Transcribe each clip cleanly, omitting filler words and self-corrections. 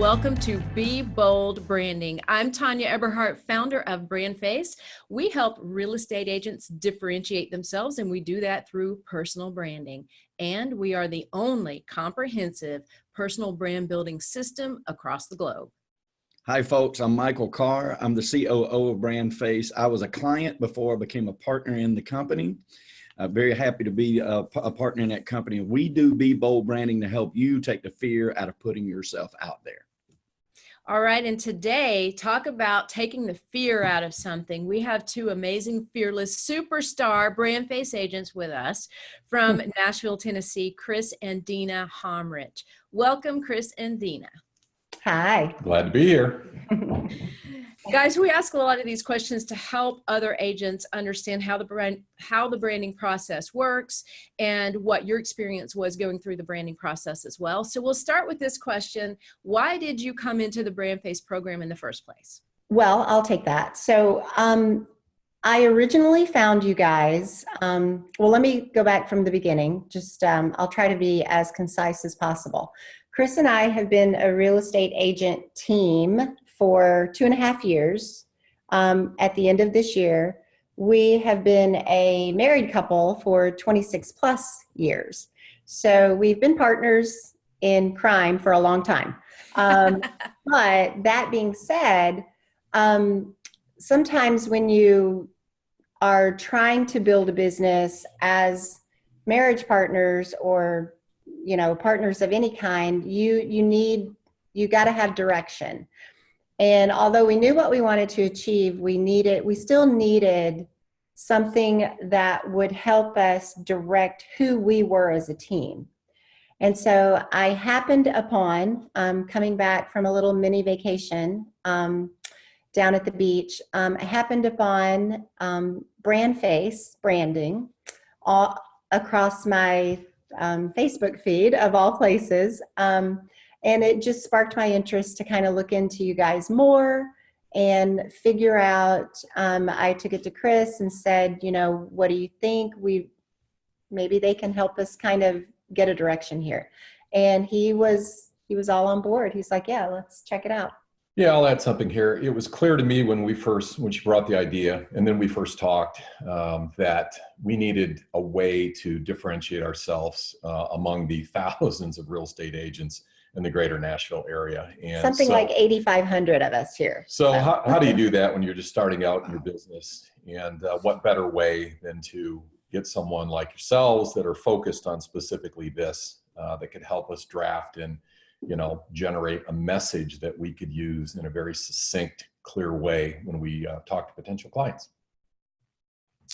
welcome to Be Bold Branding. I'm Tonya Eberhart, founder of BrandFace. We help real estate agents differentiate themselves, and we do that through personal branding. And we are the only comprehensive personal brand building system across the globe. Hi, folks. I'm Michael Carr. I'm the COO of BrandFace. I was a client before I became a partner in the company. I'm very happy to be a partner in that company. We do Be Bold Branding to help you take the fear out of putting yourself out there. All right, and today, talk about taking the fear out of something. We have two amazing, fearless, superstar BrandFace agents with us from Nashville, Tennessee, Chris and Deanna Homrich. Welcome, Chris and Deanna. Hi. Glad to be here. Guys, we ask a lot of these questions to help other agents understand how the branding process works and what your experience was going through the branding process as well. So we'll start with this question. Why did you come into the BrandFace program in the first place? Well, I'll take that. So I originally found you guys, well, let me go back from the beginning. Just I'll try to be as concise as possible. Chris and I have been a real estate agent team for 2.5 years. At the end of this year, we have been a married couple for 26 plus years. So we've been partners in crime for a long time. But that being said, sometimes when you are trying to build a business as marriage partners or, you know, partners of any kind, you got to have direction. And although we knew what we wanted to achieve, we still needed something that would help us direct who we were as a team. And so I happened upon, coming back from a little mini vacation down at the beach, I happened upon BrandFace branding all across my Facebook feed of all places. And it just sparked my interest to kind of look into you guys more and figure out, I took it to Chris and said, you know, what do you think? Maybe they can help us kind of get a direction here. And he was all on board. He's like, yeah, let's check it out. Yeah, I'll add something here. It was clear to me when she brought the idea and then we first talked that we needed a way to differentiate ourselves among the thousands of real estate agents in the greater Nashville area. And something like 8,500 of us here. So how do you do that when you're just starting out in your business? And what better way than to get someone like yourselves that are focused on specifically this, that could help us draft and, you know, generate a message that we could use in a very succinct, clear way when we talk to potential clients.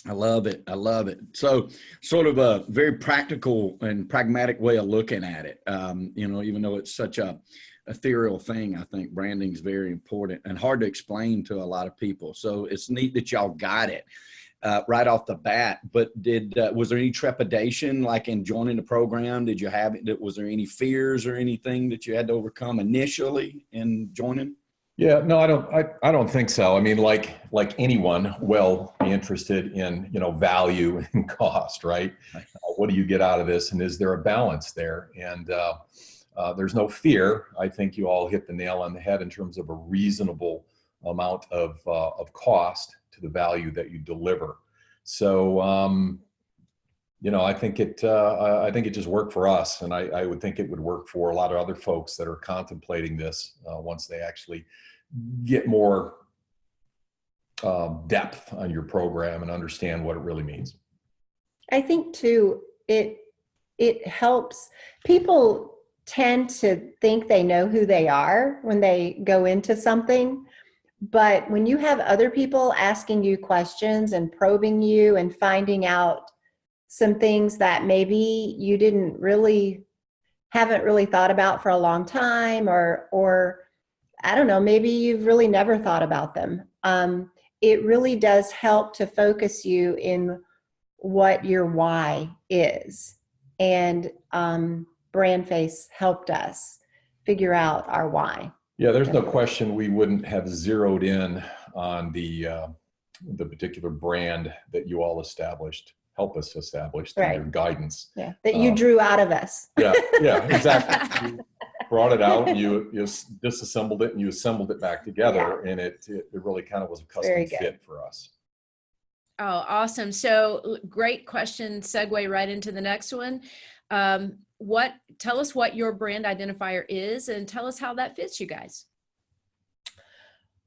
I love it. I love it. So sort of a very practical and pragmatic way of looking at it. You know, even though it's such a ethereal thing, I think branding is very important and hard to explain to a lot of people. So it's neat that y'all got it right off the bat. But was there any trepidation like in joining the program? Did you have it? Was there any fears or anything that you had to overcome initially in joining? Yeah, no, I don't think so. I mean, like anyone will be interested in, you know, value and cost, right? What do you get out of this? And is there a balance there? And there's no fear. I think you all hit the nail on the head in terms of a reasonable amount of cost to the value that you deliver. So, you know, I think it just worked for us. And I would think it would work for a lot of other folks that are contemplating this once they actually get more depth on your program and understand what it really means. I think too, it helps. People tend to think they know who they are when they go into something. But when you have other people asking you questions and probing you and finding out some things that maybe you haven't really thought about for a long time, or I don't know, maybe you've really never thought about them. It really does help to focus you in what your why is. And BrandFace helped us figure out our why. Yeah, there's no question we wouldn't have zeroed in on the particular brand that you all help us establish through right. your guidance. Yeah, that you drew out of us. Yeah, exactly. brought it out, and you disassembled it and you assembled it back together, and it really kind of was a custom fit for us. Oh, awesome. So great question. Segue right into the next one. Tell us what your brand identifier is and tell us how that fits you guys.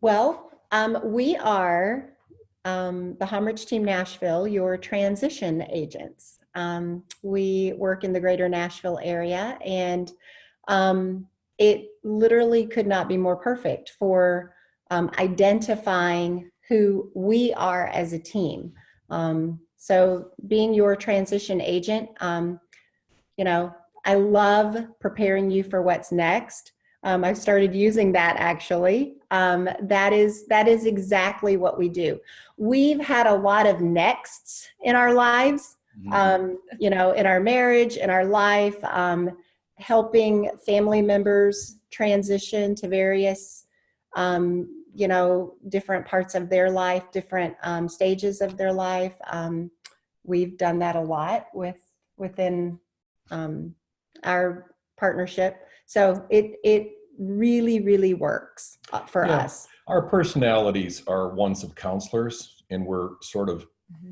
Well, we are the Homrich Team Nashville, your transition agents. We work in the greater Nashville area, and it literally could not be more perfect for identifying who we are as a team. So being your transition agent, you know, I love preparing you for what's next. I've started using that actually. That is exactly what we do. We've had a lot of nexts in our lives, you know, in our marriage, in our life, helping family members transition to various, you know, different parts of their life, different stages of their life. We've done that a lot within our partnership. So it really, really works for us. Our personalities are ones of counselors, and we're sort of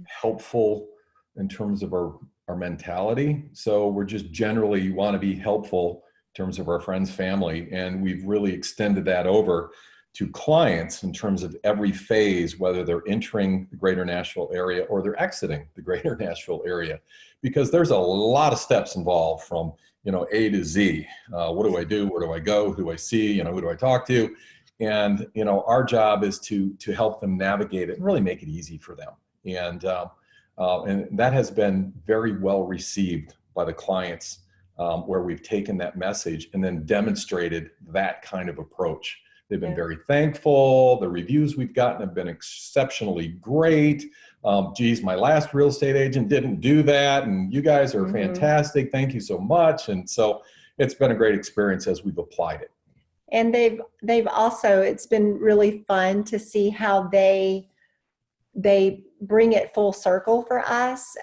helpful in terms of our mentality. So we're just generally want to be helpful in terms of our friends, family, and we've really extended that over to clients in terms of every phase, whether they're entering the greater Nashville area or they're exiting the greater Nashville area, because there's a lot of steps involved from, you know, A to Z. What do I do? Where do I go? Who do I see? You know, who do I talk to? And, you know, our job is to help them navigate it and really make it easy for them. And that has been very well received by the clients, where we've taken that message and then demonstrated that kind of approach. They've been very thankful. The reviews we've gotten have been exceptionally great. Geez, my last real estate agent didn't do that, and you guys are fantastic. Thank you so much. And so it's been a great experience as we've applied it. And they've also, it's been really fun to see how they bring it full circle for us.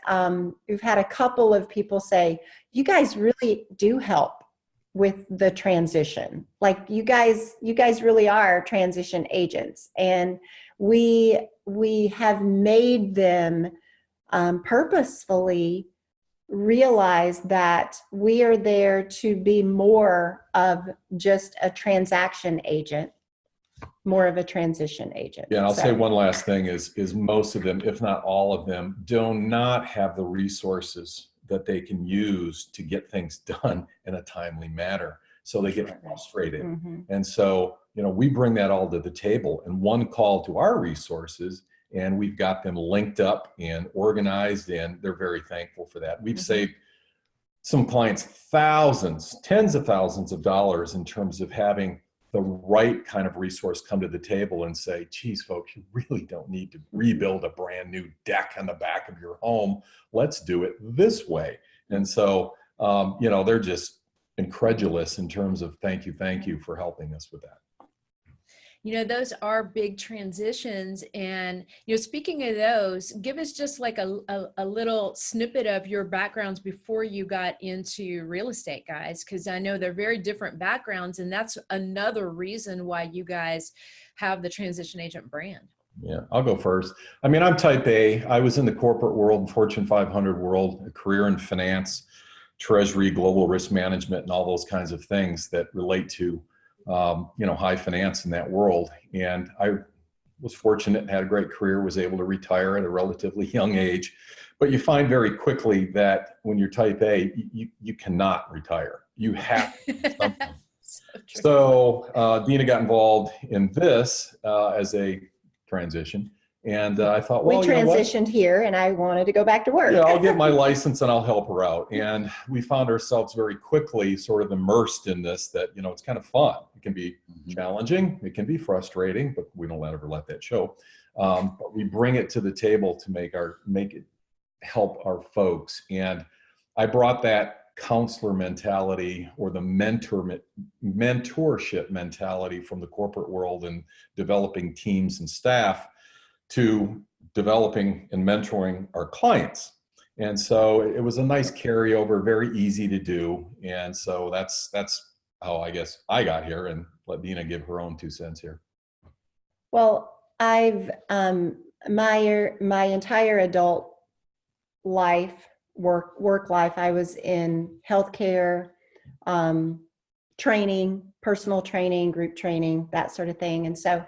We've had a couple of people say, you guys really do help with the transition. Like you guys really are transition agents. And we have made them purposefully realize that we are there to be more of just a transaction agent, more of a transition agent. Yeah, and I'll say one last thing is most of them, if not all of them, do not have the resources that they can use to get things done in a timely manner. So they get frustrated. And so, you know, we bring that all to the table in one call to our resources, and we've got them linked up and organized, and they're very thankful for that. We've saved some clients thousands, tens of thousands of dollars in terms of having the right kind of resource come to the table and say, geez, folks, you really don't need to rebuild a brand new deck on the back of your home. Let's do it this way. And so, you know, they're just incredulous in terms of thank you for helping us with that. You know, those are big transitions. And, you know, speaking of those, give us just like a little snippet of your backgrounds before you got into real estate, guys, because I know they're very different backgrounds. And that's another reason why you guys have the transition agent brand. Yeah, I'll go first. I mean, I'm type A. I was in the corporate world, Fortune 500 world, a career in finance, treasury, global risk management, and all those kinds of things that relate to you know, high finance in that world. And I was fortunate and had a great career, was able to retire at a relatively young age. But you find very quickly that when you're type A, you cannot retire. You have to do something. So Deanna got involved in this as a transition. And I thought, well, we transitioned here and I wanted to go back to work. Yeah, I'll get my license and I'll help her out. And we found ourselves very quickly sort of immersed in this, that, you know, it's kind of fun. It can be challenging. It can be frustrating, but we don't ever let that show. But we bring it to the table to make it help our folks. And I brought that counselor mentality or the mentorship mentality from the corporate world and developing teams and staff to developing and mentoring our clients. And so it was a nice carryover, very easy to do. And so that's how I guess I got here, and let Dina give her own 2 cents here. Well, I've my entire adult life, work life, I was in healthcare, training, personal training, group training, that sort of thing. And so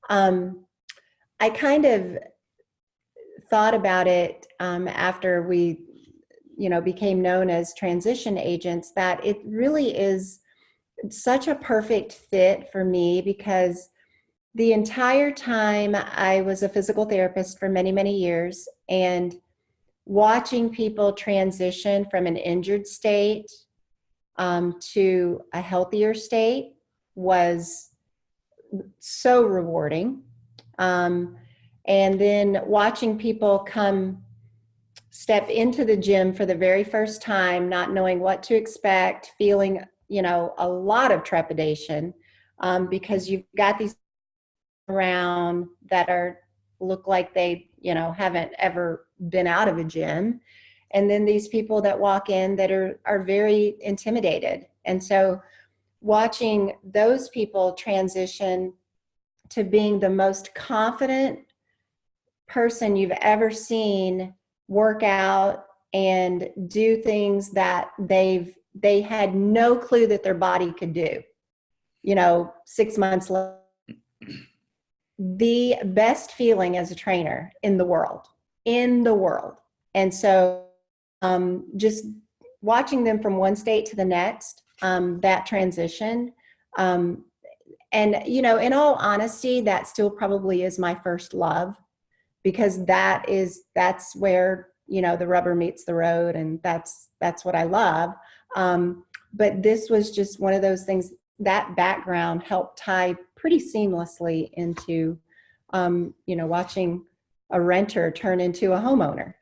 I kind of thought about it after we, became known as transition agents, that it really is such a perfect fit for me, because the entire time I was a physical therapist for many, many years, and watching people transition from an injured state to a healthier state was so rewarding. And then watching people step into the gym for the very first time, not knowing what to expect, feeling, a lot of trepidation, because you've got these around that look like they, haven't ever been out of a gym. And then these people that walk in that are very intimidated. And so watching those people transition to being the most confident person you've ever seen work out and do things that they had no clue that their body could do, 6 months later. The best feeling as a trainer in the world. And so just watching them from one state to the next, that transition, and in all honesty, that still probably is my first love, because that's where, the rubber meets the road, and that's what I love. But this was just one of those things, that background helped tie pretty seamlessly into, watching a renter turn into a homeowner.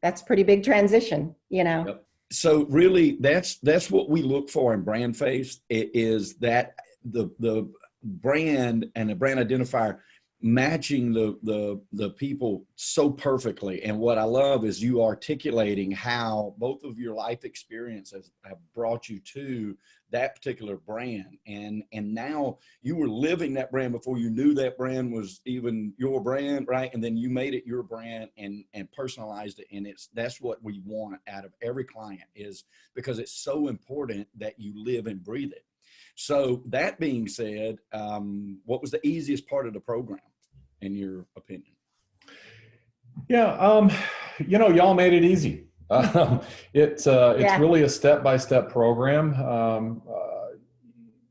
That's a pretty big transition, Yep. So really, that's what we look for in BrandFace, is that the brand and the brand identifier matching the people so perfectly. And what I love is you articulating how both of your life experiences have brought you to that particular brand. And now you were living that brand before you knew that brand was even your brand, right? And then you made it your brand and personalized it. And that's what we want out of every client, is because it's so important that you live and breathe it. So that being said, what was the easiest part of the program, in your opinion? Yeah, y'all made it easy. It's really a step-by-step program.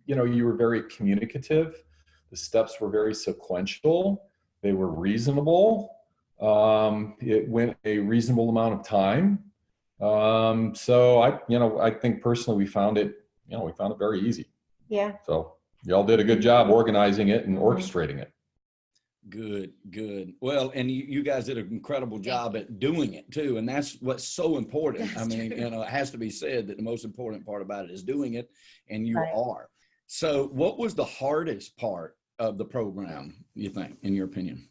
You were very communicative. The steps were very sequential. They were reasonable. It went a reasonable amount of time. So I think personally we found it very easy. Yeah. So y'all did a good job organizing it and orchestrating it. Good. Well, and you guys did an incredible job at doing it too. And that's what's so important. I mean, it has to be said that the most important part about it is doing it, and you are. So what was the hardest part of the program, you think, in your opinion?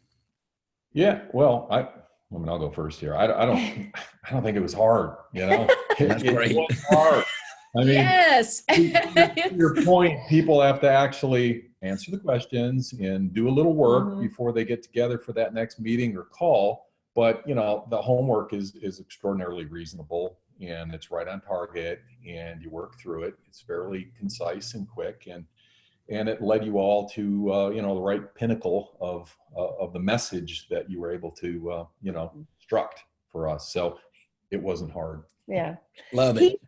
Yeah, well, I'll go first here. I don't think it was hard, That's great. It was hard. I mean, yes. to your point, people have to actually answer the questions and do a little work before they get together for that next meeting or call. But, the homework is extraordinarily reasonable, and it's right on target, and you work through it. It's fairly concise and quick, and it led you all to, the right pinnacle of the message that you were able to, construct for us. So it wasn't hard. Yeah. Love it.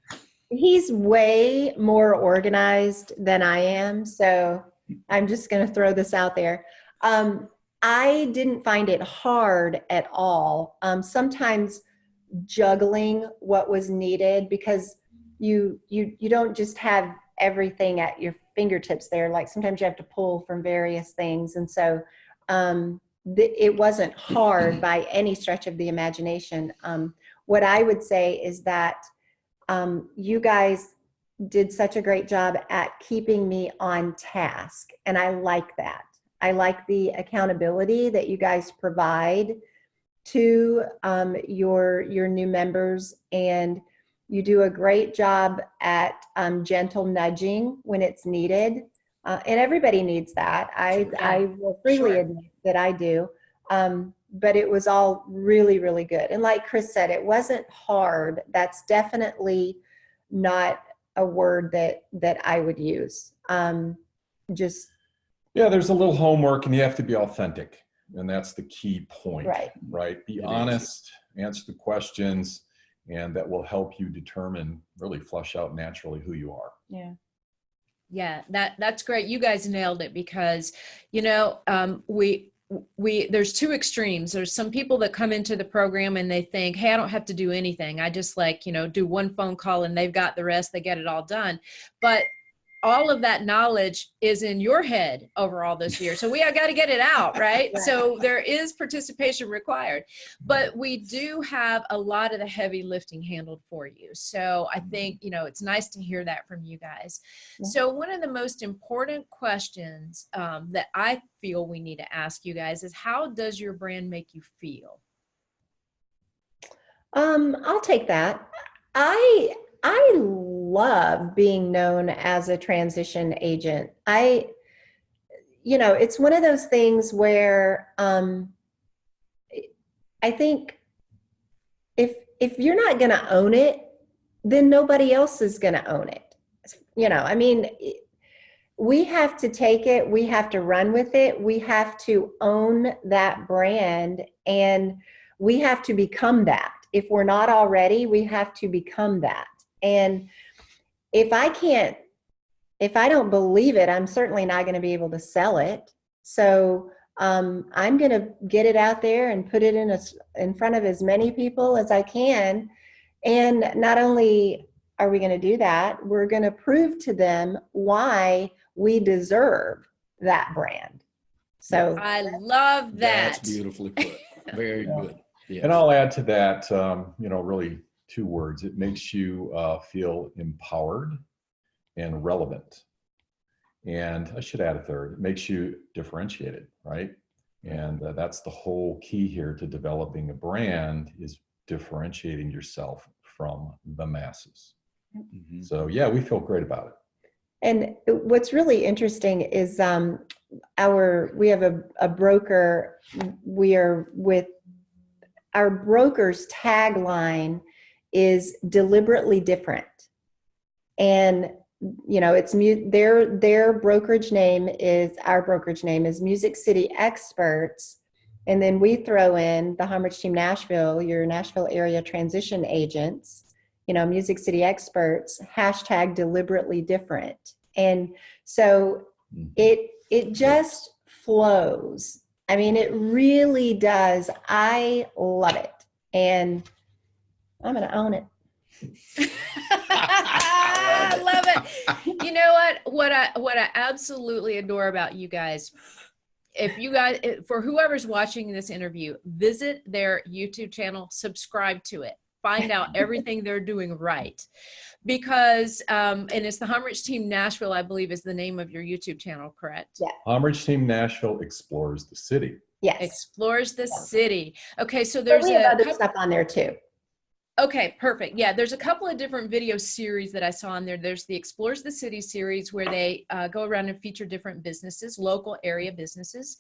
He's way more organized than I am. So I'm just going to throw this out there. I didn't find it hard at all. Sometimes juggling what was needed, because you don't just have everything at your fingertips there. Like sometimes you have to pull from various things. And so it wasn't hard by any stretch of the imagination. What I would say is that you guys did such a great job at keeping me on task. And I like that. I like the accountability that you guys provide to your new members. And You do a great job at gentle nudging when it's needed. And everybody needs that. I will freely admit that I do. But it was all really, really good. And like Chris said, it wasn't hard. That's definitely not a word that I would use. Just. Yeah, there's a little homework, and you have to be authentic. And that's the key point, right? Be honest, answer the questions, and that will help you determine, really flush out naturally who you are. Yeah. Yeah, that's great. You guys nailed it, because, you know, there's two extremes. There's some people that come into the program and they think, hey, I don't have to do anything. I just do one phone call and they've got the rest, they get it all done. But all of that knowledge is in your head over all this year. So we got to get it out, right? So there is participation required, but we do have a lot of the heavy lifting handled for you. So I think, it's nice to hear that from you guys. So one of the most important questions that I feel we need to ask you guys is, how does your brand make you feel? I'll take that. I love being known as a transition agent. It's one of those things where I think if you're not going to own it, then nobody else is going to own it. We have to take it. We have to run with it. We have to own that brand, and we have to become that. If we're not already, we have to become that. And if I don't believe it, I'm certainly not going to be able to sell it. So I'm going to get it out there and put it in front of as many people as I can. And not only are we going to do that, we're going to prove to them why we deserve that brand. So I love that. That's beautifully put. Very good. Yes. And I'll add to that, really 2 words. It makes you feel empowered and relevant. And I should add a 3rd. It makes you differentiated, right? And that's the whole key here to developing a brand, is differentiating yourself from the masses. Mm-hmm. So yeah, we feel great about it. And what's really interesting is we have a broker. We are with our broker's tagline is deliberately different. And, it's their brokerage name is, our brokerage name is Music City Experts. And then we throw in the Homrich Team Nashville, your Nashville area transition agents, Music City Experts, # deliberately different. And so it just flows. I mean, it really does. I love it. And I'm going to own it. I love it. You know what I absolutely adore about you guys, for whoever's watching this interview, visit their YouTube channel, subscribe to it, find out everything they're doing right. Because, and it's the Homrich Team Nashville, I believe, is the name of your YouTube channel, correct? Yeah. Homrich Team Nashville explores the city. Yes. Explores the city. Okay, so there's we have other stuff on there too. Okay, perfect. Yeah, there's a couple of different video series that I saw on there. There's the Explores the City series, where they go around and feature different businesses, local area businesses.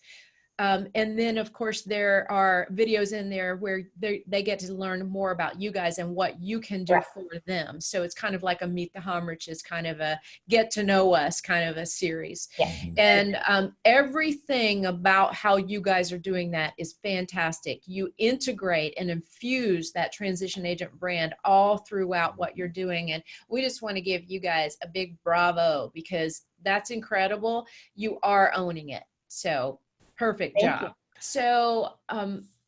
And then, of course, there are videos in there where they get to learn more about you guys and what you can do for them. So it's kind of like a Meet the Homriches, kind of a get to know us kind of a series. Yeah. And everything about how you guys are doing that is fantastic. You integrate and infuse that transition agent brand all throughout what you're doing. And we just want to give you guys a big bravo, because that's incredible. You are owning it. So perfect job. So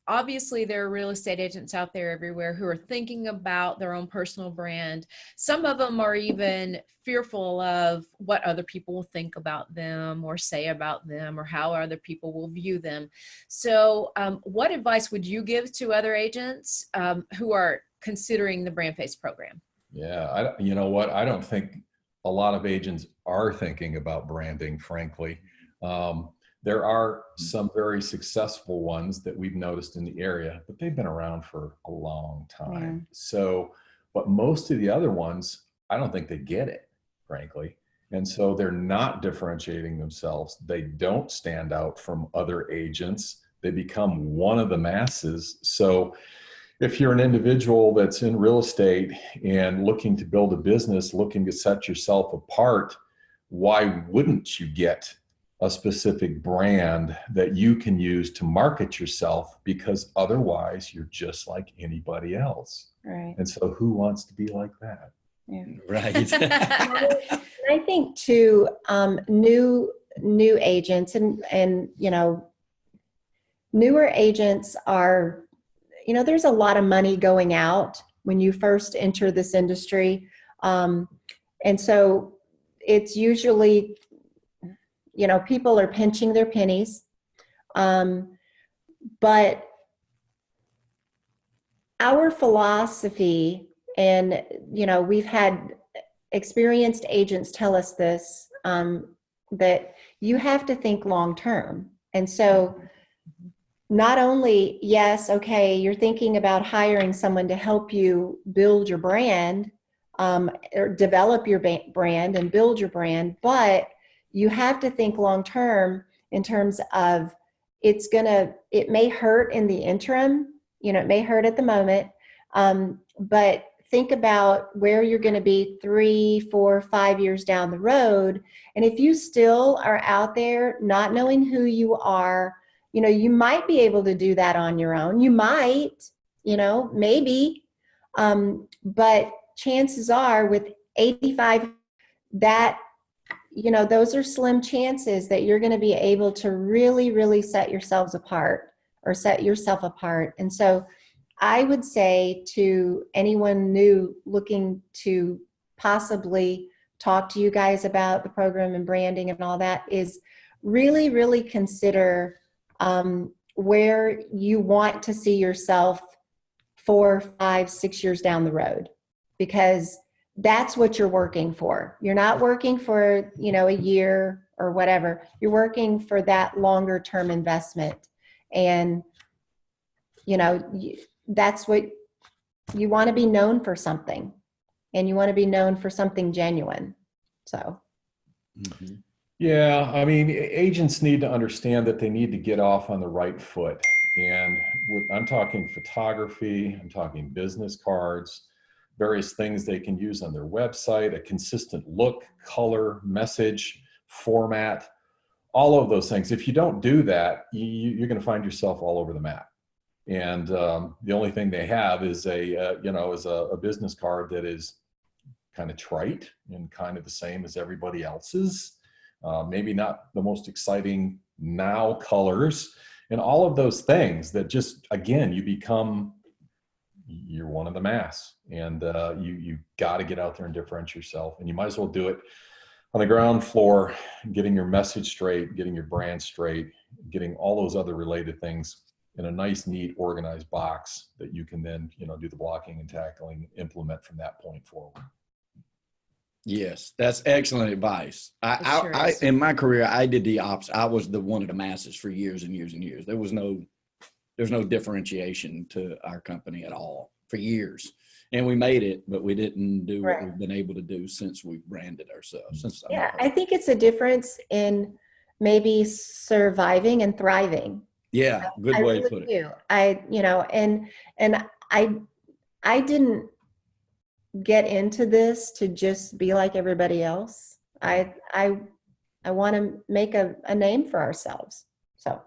obviously there are real estate agents out there everywhere who are thinking about their own personal brand. Some of them are even fearful of what other people will think about them or say about them, or how other people will view them. So what advice would you give to other agents who are considering the BrandFace program? Yeah, you know what? I don't think a lot of agents are thinking about branding, frankly. There are some very successful ones that we've noticed in the area, but they've been around for a long time. Yeah. So But most of the other ones, I don't think they get it, frankly. And so they're not differentiating themselves. They don't stand out from other agents. They become one of the masses. So if you're an individual that's in real estate and looking to build a business, looking to set yourself apart, why wouldn't you get a specific brand that you can use to market yourself? Because otherwise you're just like anybody else. Right. And so who wants to be like that? Yeah. Right. I think too, new agents and newer agents are, there's a lot of money going out when you first enter this industry. And so it's usually, people are pinching their pennies. But our philosophy, and, we've had experienced agents tell us this, that you have to think long-term. And so not only, yes, okay, you're thinking about hiring someone to help you build your brand, or develop your brand and build your brand, but you have to think long-term in terms of it may hurt in the interim, it may hurt at the moment, but think about where you're going to be 3, 4, 5 years down the road. And if you still are out there not knowing who you are, you might be able to do that on your own. You might, maybe, but chances are with 85, that, those are slim chances that you're going to be able to really, really set yourself apart. And so I would say to anyone new looking to possibly talk to you guys about the program and branding and all that is really, really consider where you want to see yourself 4, 5, 6 years down the road, because that's what you're working for. You're not working for, a year or whatever. You're working for that longer term investment. And, that's what you want to be known for, something, and you want to be known for something genuine. So. Mm-hmm. Yeah, I mean, agents need to understand that they need to get off on the right foot. And I'm talking photography, I'm talking business cards, various things they can use on their website, a consistent look, color, message, format, all of those things. If you don't do that, you're going to find yourself all over the map. And the only thing they have is a business card that is kind of trite and kind of the same as everybody else's. Maybe not the most exciting now colors and all of those things that just, again, you're one of the mass, and you got to get out there and differentiate yourself. And you might as well do it on the ground floor, getting your message straight, getting your brand straight, getting all those other related things in a nice, neat, organized box that you can then, do the blocking and tackling, implement from that point forward. Yes, that's excellent advice. I in my career, I did the opposite. I was one of the masses for years and years and years. There's no differentiation to our company at all for years. And we made it, but we didn't do what we've been able to do since we branded ourselves. I think it's a difference in maybe surviving and thriving. Yeah, good way to put it. I didn't get into this to just be like everybody else. I want to make a name for ourselves. So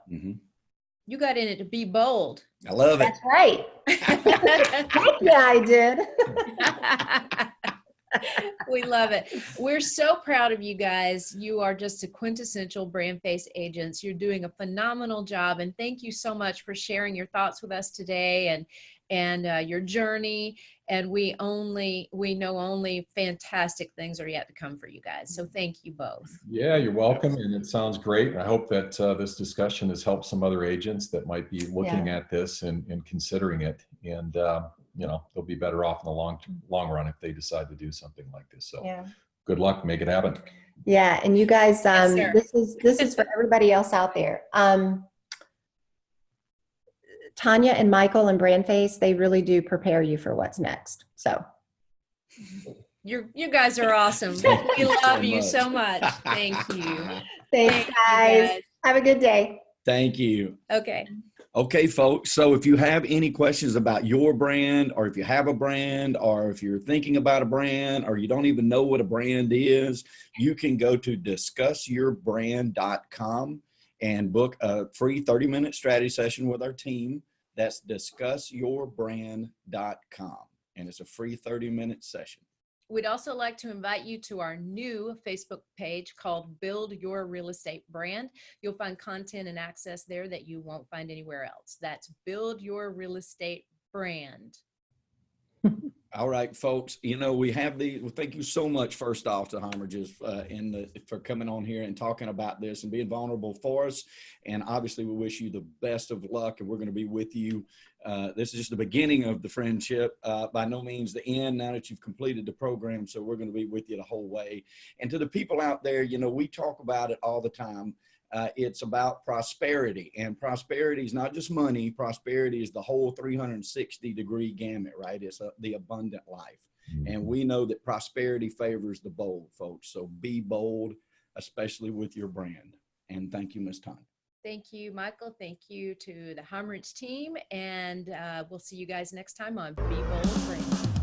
you got in it to be bold. I love it. That's right. Heck yeah, I did. We love it. We're so proud of you guys. You are just a quintessential BrandFace agents. You're doing a phenomenal job. And thank you so much for sharing your thoughts with us today and your journey. And we know only fantastic things are yet to come for you guys. So thank you both. Yeah, you're welcome. And it sounds great. I hope that this discussion has helped some other agents that might be looking at this and considering it. And, they'll be better off in the long run if they decide to do something like this. So good luck, make it happen. Yeah. And you guys, Yes, this is for everybody else out there. Tonya and Michael and BrandFace, they really do prepare you for what's next. So You guys are awesome. We love you so much. Thank you. Thanks, guys. Have a good day. Thank you. Okay. Okay, folks. So if you have any questions about your brand, or if you have a brand, or if you're thinking about a brand, or you don't even know what a brand is, you can go to discussyourbrand.com and book a free 30-minute strategy session with our team. That's discussyourbrand.com. And it's a free 30-minute session. We'd also like to invite you to our new Facebook page called Build Your Real Estate Brand. You'll find content and access there that you won't find anywhere else. That's Build Your Real Estate Brand. All right, folks, you know, we have the, well, thank you so much, first off, to Homrich's for coming on here and talking about this and being vulnerable for us. And obviously, we wish you the best of luck, and we're going to be with you. This is just the beginning of the friendship, by no means the end now that you've completed the program. So we're going to be with you the whole way. And to the people out there, you know, we talk about it all the time. It's about prosperity, and prosperity is not just money. Prosperity is the whole 360-degree gamut, right? It's the abundant life. And we know that prosperity favors the bold, folks. So be bold, especially with your brand. And thank you, Ms. Tonya. Thank you, Michael. Thank you to the Homrich team. And we'll see you guys next time on Be Bold Brand.